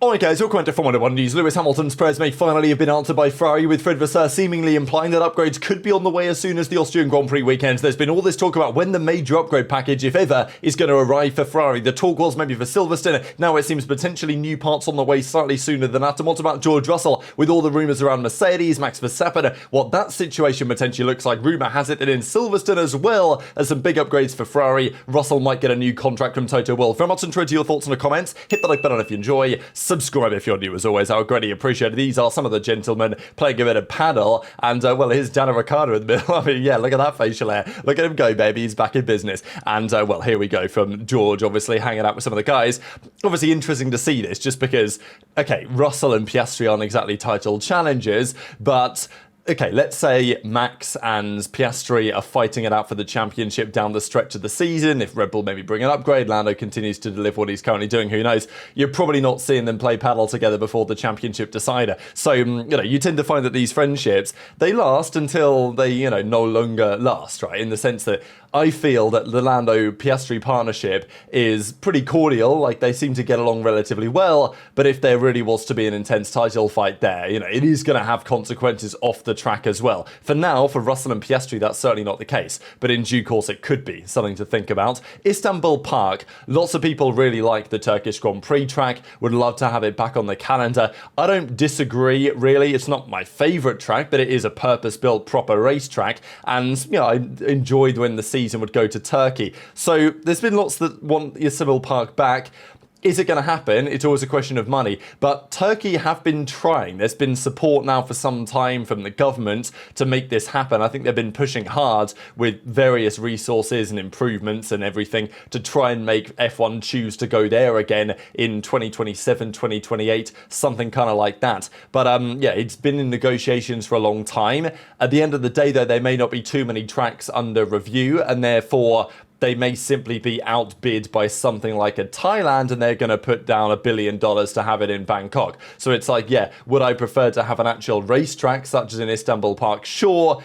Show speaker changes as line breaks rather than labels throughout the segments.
Alright guys, welcome to Formula 1 news. Lewis Hamilton's prayers may finally have been answered by Ferrari, with Fred Vasseur seemingly implying that upgrades could be on the way as soon as the Austrian Grand Prix weekend. There's been all this talk about when the major upgrade package, if ever, is going to arrive for Ferrari. The talk was maybe for Silverstone. Now it seems potentially new parts on the way slightly sooner than that. And what about George Russell, with all the rumours around Mercedes, Max Verstappen, what that situation potentially looks like? Rumour has it that in Silverstone as well as some big upgrades for Ferrari, Russell might get a new contract from Toto Wolff. Very much into your thoughts in the comments. Hit the like button if you enjoy. Subscribe if you're new. As always, I would greatly appreciate it. These are some of the gentlemen playing a bit of paddle, and well, here's Daniel Ricciardo in the middle. I mean, yeah, look at that facial hair. Look at him go, baby. He's back in business. And well, here we go from George, obviously hanging out with some of the guys. Obviously interesting to see this, just because, okay, Russell and Piastri aren't exactly title challengers, but okay, let's say Max and Piastri are fighting it out for the championship down the stretch of the season. If Red Bull maybe bring an upgrade, Lando continues to deliver what he's currently doing, who knows? You're probably not seeing them play paddle together before the championship decider. So, you tend to find that these friendships, they last until they, no longer last, right? In the sense that I feel that the Lando-Piastri partnership is pretty cordial, like they seem to get along relatively well, but if there really was to be an intense title fight there, it is going to have consequences off the track as well. For now, for Russell and Piastri, that's certainly not the case, but in due course it could be something to think about. Istanbul Park, lots of people really like the Turkish Grand Prix track, would love to have it back on the calendar. I don't disagree, really. It's not my favourite track, but it is a purpose-built proper racetrack, and I enjoyed when the season would go to Turkey. So there's been lots that want Istanbul Park back. Is it going to happen? It's always a question of money. But Turkey have been trying. There's been support now for some time from the government to make this happen. I think they've been pushing hard with various resources and improvements and everything to try and make F1 choose to go there again in 2027, 2028, something kind of like that. But yeah, it's been in negotiations for a long time. At the end of the day, though, there may not be too many tracks under review, and therefore they may simply be outbid by something like a Thailand, and they're going to put down $1 billion to have it in Bangkok. So it's like, yeah, would I prefer to have an actual racetrack such as in Istanbul Park? Sure.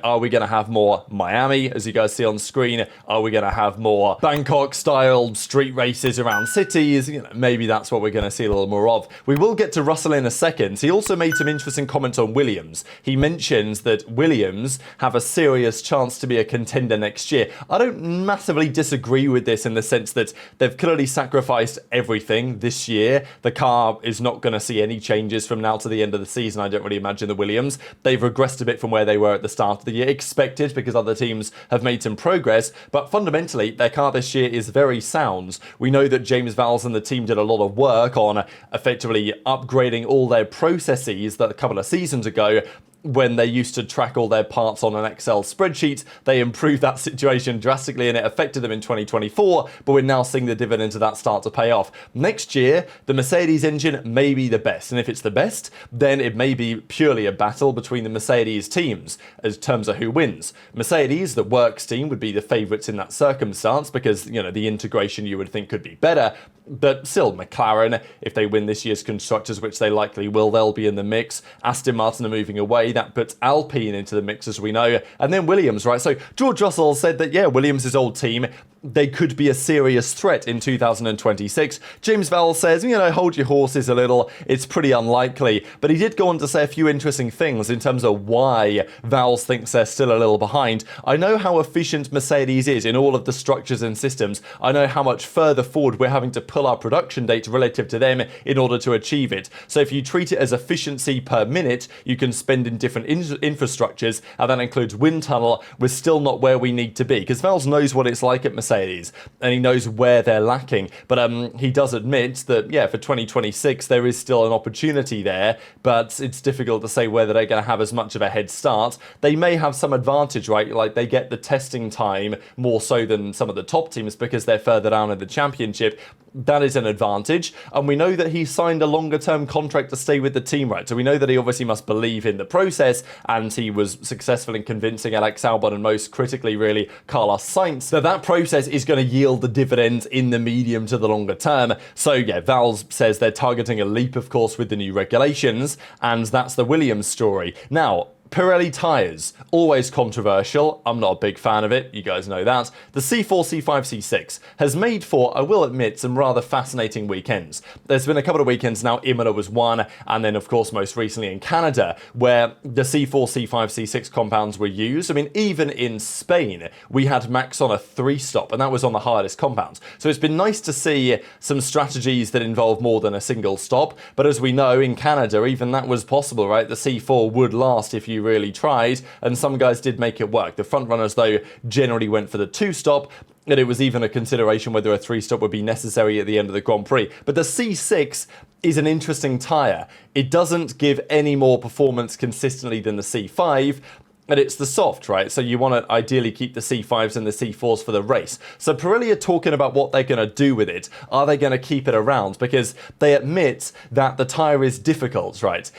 Are we going to have more Miami, as you guys see on screen? Are we going to have more Bangkok-styled street races around cities? Maybe that's what we're going to see a little more of. We will get to Russell in a second. He also made some interesting comments on Williams. He mentions that Williams have a serious chance to be a contender next year. I don't massively disagree with this in the sense that they've clearly sacrificed everything this year. The car is not going to see any changes from now to the end of the season. I don't really imagine the Williams. They've regressed a bit from where they were at the start of the year, expected because other teams have made some progress, but fundamentally their car this year is very sound. We know that James Vowles and the team did a lot of work on effectively upgrading all their processes that a couple of seasons ago, when they used to track all their parts on an Excel spreadsheet. They improved that situation drastically and it affected them in 2024, but we're now seeing the dividends of that start to pay off. Next year, the Mercedes engine may be the best, and if it's the best, then it may be purely a battle between the Mercedes teams in terms of who wins. Mercedes, the works team, would be the favourites in that circumstance because, the integration you would think could be better. But still, McLaren, if they win this year's Constructors, which they likely will, they'll be in the mix. Aston Martin are moving away. That puts Alpine into the mix, as we know. And then Williams, right? So George Russell said that, yeah, Williams' old team, they could be a serious threat in 2026. James Vowles says, hold your horses a little. It's pretty unlikely. But he did go on to say a few interesting things in terms of why Vowles thinks they're still a little behind. I know how efficient Mercedes is in all of the structures and systems. I know how much further forward we're having to pull our production date relative to them in order to achieve it. So if you treat it as efficiency per minute, you can spend in different infrastructures, and that includes wind tunnel. We're still not where we need to be, because Vowles knows what it's like at Mercedes, and he knows where they're lacking. But he does admit that, yeah, for 2026, there is still an opportunity there, but it's difficult to say whether they're going to have as much of a head start. They may have some advantage, right? Like they get the testing time more so than some of the top teams because they're further down in the championship. That is an advantage, and we know that he signed a longer-term contract to stay with the team, right? So we know that he obviously must believe in the process, and he was successful in convincing Alex Albon and most critically, really, Carlos Sainz, that process is going to yield the dividends in the medium to the longer term. So yeah, Vowles says they're targeting a leap, of course, with the new regulations, and that's the Williams story. Now, Pirelli tyres, always controversial. I'm not a big fan of it, you guys know that. The C4, C5, C6 has made for, I will admit, some rather fascinating weekends. There's been a couple of weekends now, Imola was one, and then of course most recently in Canada, where the C4, C5, C6 compounds were used. I mean, even in Spain, we had Max on a 3-stop, and that was on the hardest compounds. So it's been nice to see some strategies that involve more than a single stop, but as we know, in Canada, even that was possible, right? The C4 would last if you really tried, and some guys did make it work. The front runners, though, generally went for the 2-stop, and it was even a consideration whether a 3-stop would be necessary at the end of the Grand Prix. But the C6 is an interesting tyre. It doesn't give any more performance consistently than the C5, and it's the soft, right? So you want to ideally keep the C5s and the C4s for the race. So Pirelli are talking about what they're going to do with it. Are they going to keep it around? Because they admit that the tyre is difficult, right?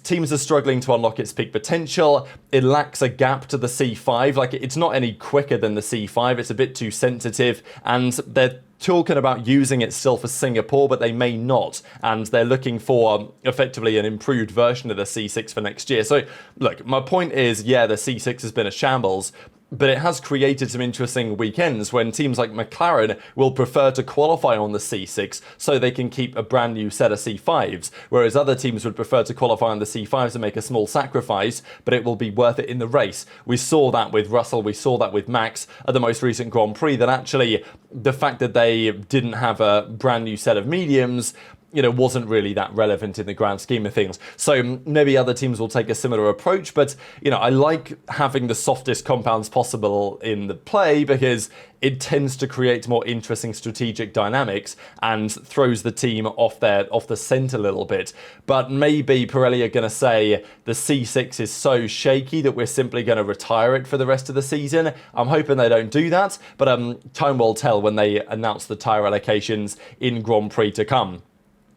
Teams are struggling to unlock its peak potential. It lacks a gap to the C5. Like, it's not any quicker than the C5. It's a bit too sensitive, and they're talking about using it still for Singapore, but they may not, and they're looking for effectively an improved version of the C6 for next year. So look, my point is, yeah, the C6 has been a shambles, but it has created some interesting weekends when teams like McLaren will prefer to qualify on the C6 so they can keep a brand new set of C5s, whereas other teams would prefer to qualify on the C5s and make a small sacrifice, but it will be worth it in the race. We saw that with Russell, we saw that with Max at the most recent Grand Prix, that actually the fact that they didn't have a brand new set of mediums, wasn't really that relevant in the grand scheme of things. So maybe other teams will take a similar approach, but, I like having the softest compounds possible in the play because it tends to create more interesting strategic dynamics and throws the team off the scent a little bit. But maybe Pirelli are going to say the C6 is so shaky that we're simply going to retire it for the rest of the season. I'm hoping they don't do that, but time will tell when they announce the tyre allocations in Grand Prix to come.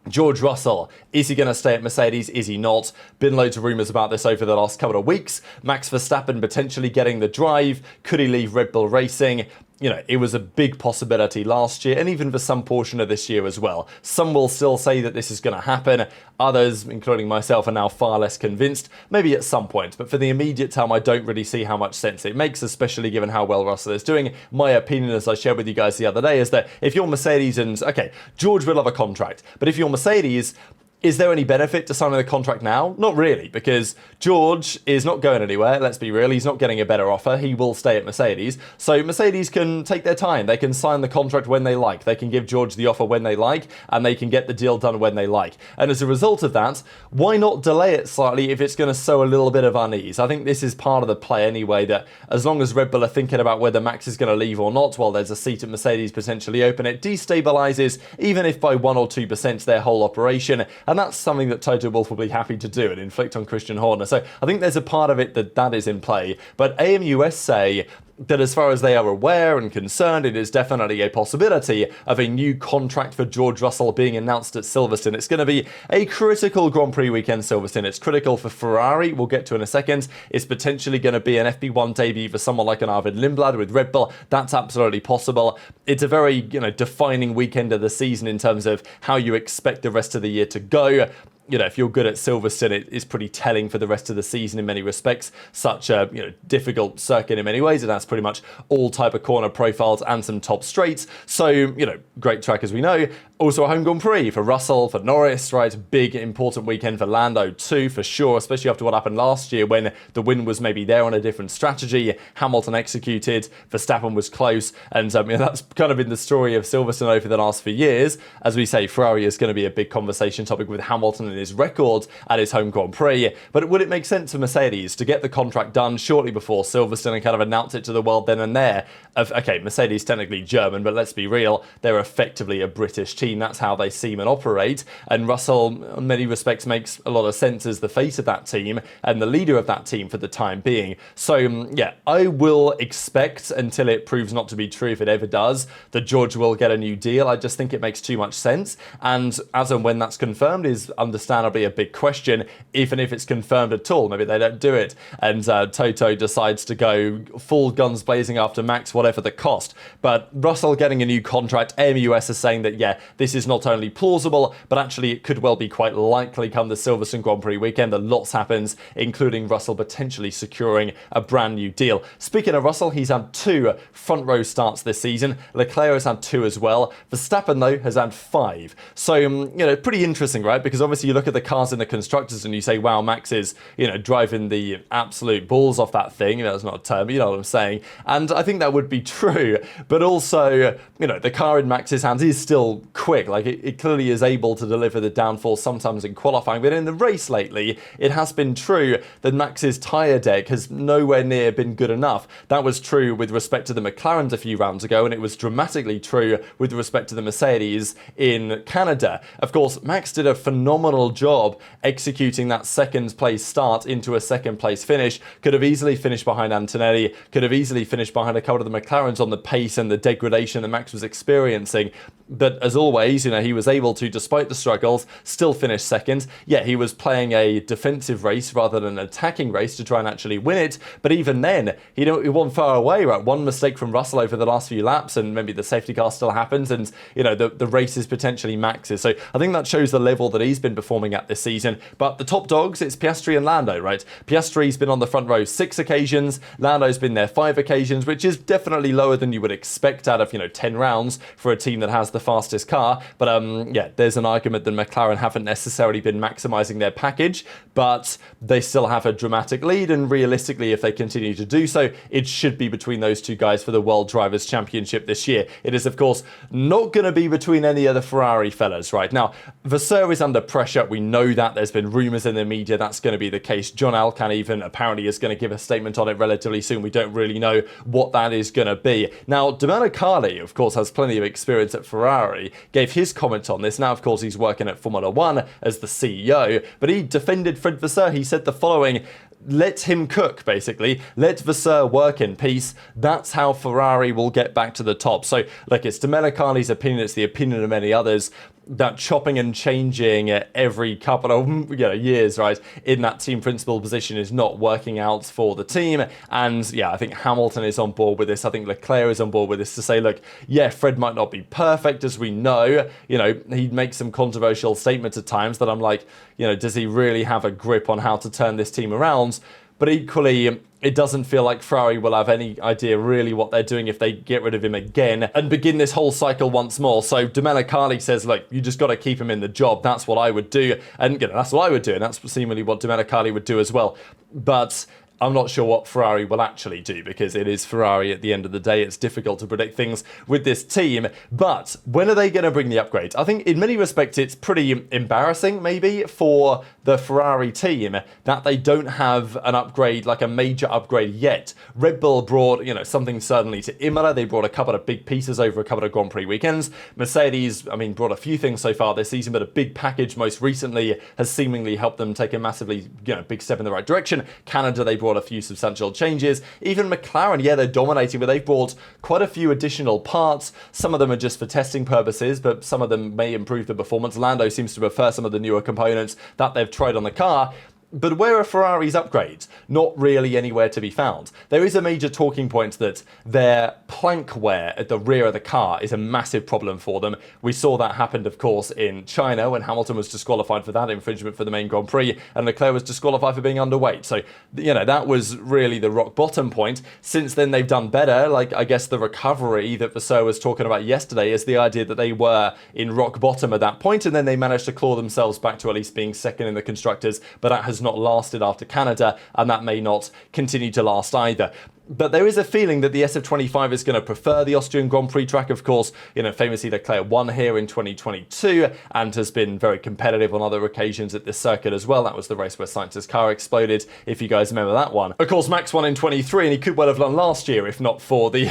George Russell, is he going to stay at Mercedes? Is he not? Been loads of rumours about this over the last couple of weeks. Max Verstappen potentially getting the drive. Could he leave Red Bull Racing? It was a big possibility last year, and even for some portion of this year as well. Some will still say that this is going to happen. Others, including myself, are now far less convinced, maybe at some point. But for the immediate term, I don't really see how much sense it makes, especially given how well Russell is doing. My opinion, as I shared with you guys the other day, is that if you're Mercedes and, okay, George will have a contract, but if you're Mercedes, is there any benefit to signing the contract now? Not really, because George is not going anywhere, let's be real. He's not getting a better offer. He will stay at Mercedes. So Mercedes can take their time. They can sign the contract when they like. They can give George the offer when they like, and they can get the deal done when they like. And as a result of that, why not delay it slightly if it's going to sow a little bit of unease? I think this is part of the play anyway, that as long as Red Bull are thinking about whether Max is going to leave or not, while there's a seat at Mercedes potentially open, it destabilizes, even if by 1 or 2%, their whole operation. And that's something that Toto Wolff will be happy to do and inflict on Christian Horner. So I think there's a part of it that is in play. But AMUS say that as far as they are aware and concerned, it is definitely a possibility of a new contract for George Russell being announced at Silverstone. It's going to be a critical Grand Prix weekend, Silverstone. It's critical for Ferrari, we'll get to in a second. It's potentially going to be an FP1 debut for someone like an Arvid Lindblad with Red Bull. That's absolutely possible. It's a very, defining weekend of the season in terms of how you expect the rest of the year to go. If you're good at Silverstone, it is pretty telling for the rest of the season in many respects. Such a difficult circuit in many ways, and that's pretty much all type of corner profiles and some top straights. So, great track as we know. Also a home Grand Prix for Russell, for Norris, right? Big, important weekend for Lando too, for sure, especially after what happened last year when the win was maybe there on a different strategy. Hamilton executed, Verstappen was close, and that's kind of been the story of Silverstone over the last few years. As we say, Ferrari is going to be a big conversation topic with Hamilton and his record at his home Grand Prix. But would it make sense for Mercedes to get the contract done shortly before Silverstone and kind of announce it to the world then and there? Okay, Mercedes technically German, but let's be real, they're effectively a British team. That's how they seem and operate. And Russell, in many respects, makes a lot of sense as the face of that team and the leader of that team for the time being. So, yeah, I will expect, until it proves not to be true, if it ever does, that George will get a new deal. I just think it makes too much sense. And as and when that's confirmed is understandable understandably a big question, even if it's confirmed at all. Maybe they don't do it, and Toto decides to go full guns blazing after Max, whatever the cost. But Russell getting a new contract, AMUS is saying that, yeah, this is not only plausible, but actually it could well be quite likely come the Silverstone Grand Prix weekend that lots happens, including Russell potentially securing a brand new deal. Speaking of Russell, he's had 2 front row starts this season. Leclerc has had 2 as well. Verstappen, though, has had 5. So, pretty interesting, right? Because obviously you look at the cars in the constructors and you say, wow, Max is, driving the absolute balls off that thing. That's not a term, you know what I'm saying. And I think that would be true. But also, the car in Max's hands is still quick. Like, it clearly is able to deliver the downforce sometimes in qualifying. But in the race lately, it has been true that Max's tyre deck has nowhere near been good enough. That was true with respect to the McLarens a few rounds ago, and it was dramatically true with respect to the Mercedes in Canada. Of course, Max did a phenomenal job executing that second place start into a second place finish. Could have easily finished behind Antonelli, could have easily finished behind a couple of the McLarens on the pace and the degradation that Max was experiencing. But as always, he was able to, despite the struggles, still finish second. Yeah, he was playing a defensive race rather than an attacking race to try and actually win it. But even then, he wasn't far away, right? One mistake from Russell over the last few laps, and maybe the safety car still happens, and the race is potentially Max's. So I think that shows the level that he's been performing at this season. But the top dogs, it's Piastri and Lando, right? Piastri's been on the front row 6 occasions, Lando's been there 5 occasions, which is definitely lower than you would expect out of 10 rounds for a team that has the fastest car. But yeah, there's an argument that McLaren haven't necessarily been maximising their package, but they still have a dramatic lead, and realistically, if they continue to do so, it should be between those 2 guys for the World Drivers' Championship this year. It is, of course, not going to be between any of the Ferrari fellas, right? Now, Vasseur is under pressure. We know that. There's been rumours in the media that's going to be the case. John Alcan even apparently is going to give a statement on it relatively soon. We don't really know what that is going to be. Now, Domenicali, of course, has plenty of experience at Ferrari, gave his comment on this. Now, of course, he's working at Formula One as the CEO, but he defended Fred Vasseur. He said the following: let him cook, basically. Let Vasseur work in peace. That's how Ferrari will get back to the top. So, look, it's Domenicali's opinion. It's the opinion of many others that chopping and changing every couple of years, right, in that team principal position is not working out for the team. And yeah, I think Hamilton is on board with this. I think Leclerc is on board with this to say, look, yeah, Fred might not be perfect, as we know. He'd make some controversial statements at times that I'm like, does he really have a grip on how to turn this team around? But equally, it doesn't feel like Ferrari will have any idea really what they're doing if they get rid of him again and begin this whole cycle once more. So Domenicali says, look, you just got to keep him in the job. That's what I would do. And that's what I would do. And that's seemingly what Domenicali would do as well. But I'm not sure what Ferrari will actually do, because it is Ferrari at the end of the day. It's difficult to predict things with this team. But when are they going to bring the upgrades? I think in many respects it's pretty embarrassing maybe for the Ferrari team that they don't have an upgrade, like a major upgrade yet. Red Bull brought, something certainly to Imola. They brought a couple of big pieces over a couple of Grand Prix weekends. Mercedes, brought a few things so far this season, but a big package most recently has seemingly helped them take a massively, big step in the right direction. Canada, they brought a few substantial changes. Even McLaren, yeah, they're dominating, but they've brought quite a few additional parts. Some of them are just for testing purposes, but some of them may improve the performance. Lando seems to prefer some of the newer components that they've tried on the car. But where are Ferrari's upgrades? Not really anywhere to be found. There is a major talking point that their plank wear at the rear of the car is a massive problem for them. We saw that happened, of course, in China when Hamilton was disqualified for that infringement for the main Grand Prix, and Leclerc was disqualified for being underweight. So, that was really the rock bottom point. Since then, they've done better. Like, I guess the recovery that Vasseur was talking about yesterday is the idea that they were in rock bottom at that point, and then they managed to claw themselves back to at least being second in the constructors, but that has not lasted after Canada, and that may not continue to last either. But there is a feeling that the SF25 is going to prefer the Austrian Grand Prix track. Of course, famously Leclerc won here in 2022 and has been very competitive on other occasions at this circuit as well. That was the race where Sainz's car exploded, if you guys remember that one. Of course, Max won in 23, and he could well have won last year if not for the,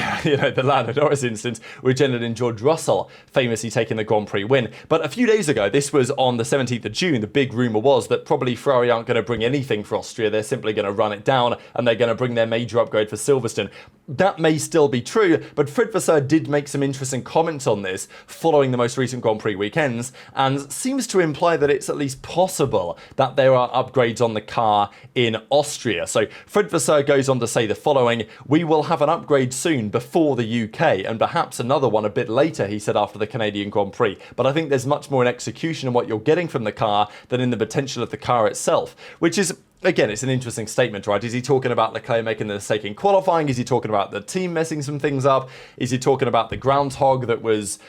the Lando Norris incident, which ended in George Russell famously taking the Grand Prix win. But a few days ago, this was on the 17th of June, the big rumour was that probably Ferrari aren't going to bring anything for Austria. They're simply going to run it down, and they're going to bring their major upgrade for Silverstone. That may still be true, but Fred Vasseur did make some interesting comments on this following the most recent Grand Prix weekends, and seems to imply that it's at least possible that there are upgrades on the car in Austria. So Fred Vasseur goes on to say the following: "We will have an upgrade soon before the UK, and perhaps another one a bit later," he said after the Canadian Grand Prix. "But I think there's much more in execution and what you're getting from the car than in the potential of the car itself," which is, again, it's an interesting statement, right? Is he talking about Leclerc making the mistake in qualifying? Is he talking about the team messing some things up? Is he talking about the groundhog that was,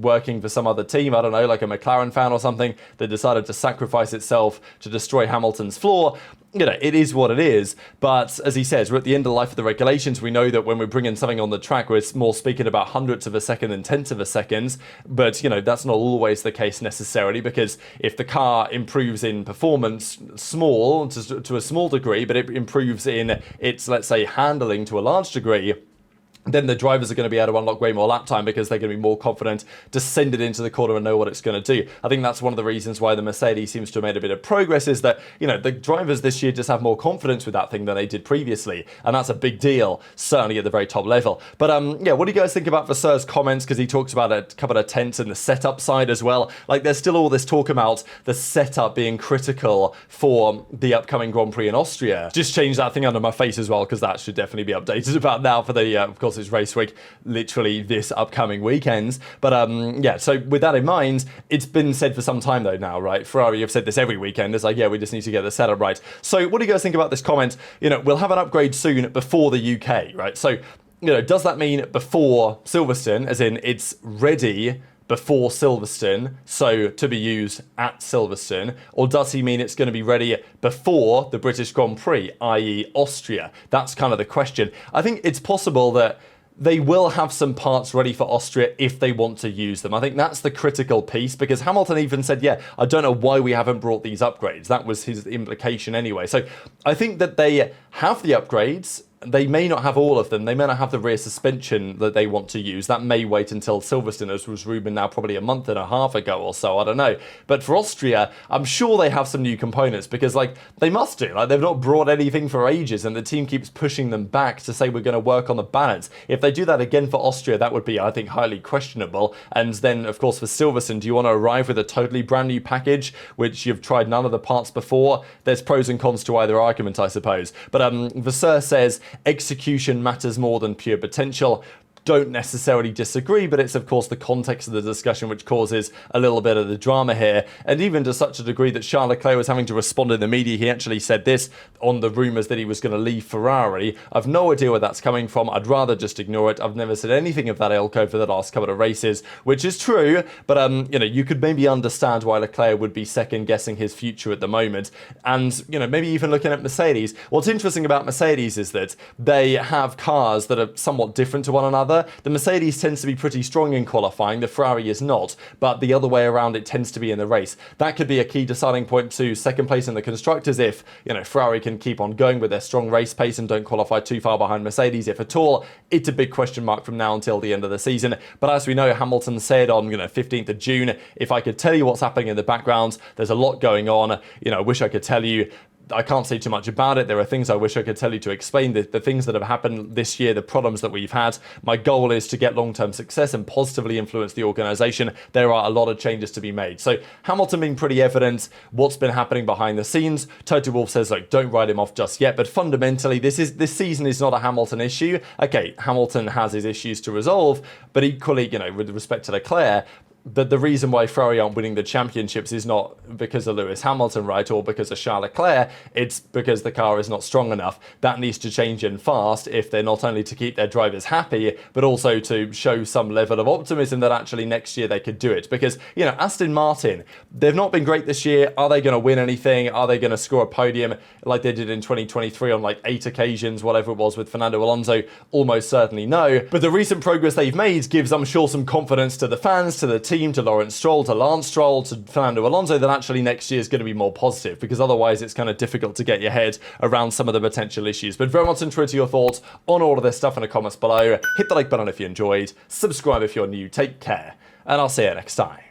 working for some other team? I don't know, like a McLaren fan or something that decided to sacrifice itself to destroy Hamilton's floor. It is what it is, but as he says, we're at the end of the life of the regulations. We know that when we're bringing something on the track, we're more speaking about hundredths of a second than tenths of a second, but, that's not always the case necessarily, because if the car improves in performance to a small degree, but it improves in its, let's say, handling to a large degree, then the drivers are going to be able to unlock way more lap time because they're going to be more confident to send it into the corner and know what it's going to do. I think that's one of the reasons why the Mercedes seems to have made a bit of progress, is that, the drivers this year just have more confidence with that thing than they did previously. And that's a big deal, certainly at the very top level. But what do you guys think about Vasseur's comments? Because he talks about a couple of tenths and the setup side as well. Like, there's still all this talk about the setup being critical for the upcoming Grand Prix in Austria. Just change that thing under my face as well, because that should definitely be updated about now for the, of course, it's race week, literally this upcoming weekend. But so with that in mind, it's been said for some time though now, right? Ferrari have said this every weekend. It's like, we just need to get the setup right. So what do you guys think about this comment? We'll have an upgrade soon before the UK, right? So, does that mean before Silverstone, as in it's ready before Silverstone, so to be used at Silverstone, or does he mean it's going to be ready before the British Grand Prix, i.e. Austria? That's kind of the question. I think it's possible that they will have some parts ready for Austria if they want to use them. I think that's the critical piece, because Hamilton even said, I don't know why we haven't brought these upgrades. That was his implication anyway. So I think that they have the upgrades. They may not have all of them. They may not have the rear suspension that they want to use. That may wait until Silverstone, as was rumoured now probably a month and a half ago or so. I don't know. But for Austria, I'm sure they have some new components, because, they must do. They've not brought anything for ages, and the team keeps pushing them back to say we're going to work on the balance. If they do that again for Austria, that would be, I think, highly questionable. And then, of course, for Silverstone, do you want to arrive with a totally brand new package, which you've tried none of the parts before? There's pros and cons to either argument, I suppose. But Vasseur says, execution matters more than pure potential. Don't necessarily disagree, but it's of course the context of the discussion which causes a little bit of the drama here, and even to such a degree that Charles Leclerc was having to respond in the media. He actually said this on the rumours that he was going to leave Ferrari. I've no idea where that's coming from. I'd rather just ignore it. I've never said anything of that ilk over the last couple of races, which is true, but you could maybe understand why Leclerc would be second guessing his future at the moment, and maybe even looking at Mercedes. What's interesting about Mercedes is that they have cars that are somewhat different to one another. The Mercedes tends to be pretty strong in qualifying, the Ferrari is not, but the other way around, it tends to be in the race. That could be a key deciding point to second place in the Constructors if, Ferrari can keep on going with their strong race pace and don't qualify too far behind Mercedes, if at all. It's a big question mark from now until the end of the season. But as we know, Hamilton said on 15th of June, if I could tell you what's happening in the background, there's a lot going on. I wish I could tell you. I can't say too much about it. There are things I wish I could tell you to explain the things that have happened this year, the problems that we've had. My goal is to get long-term success and positively influence the organisation. There are a lot of changes to be made. So Hamilton being pretty evident what's been happening behind the scenes. Toto Wolff says, don't write him off just yet. But fundamentally, this season is not a Hamilton issue. Okay, Hamilton has his issues to resolve, but equally, with respect to Leclerc, the reason why Ferrari aren't winning the championships is not because of Lewis Hamilton, right, or because of Charles Leclerc. It's because the car is not strong enough. That needs to change in fast if they're not only to keep their drivers happy, but also to show some level of optimism that actually next year they could do it. Because, Aston Martin, they've not been great this year. Are they going to win anything? Are they going to score a podium like they did in 2023 on 8 occasions, whatever it was with Fernando Alonso? Almost certainly no. But the recent progress they've made gives, I'm sure, some confidence to the fans, to the team, to Lawrence Stroll, to Lance Stroll, to Fernando Alonso, that actually next year is going to be more positive, because otherwise it's kind of difficult to get your head around some of the potential issues. But very much interested to your thoughts on all of this stuff in the comments below. Hit the like button if you enjoyed, subscribe if you're new, take care, and I'll see you next time.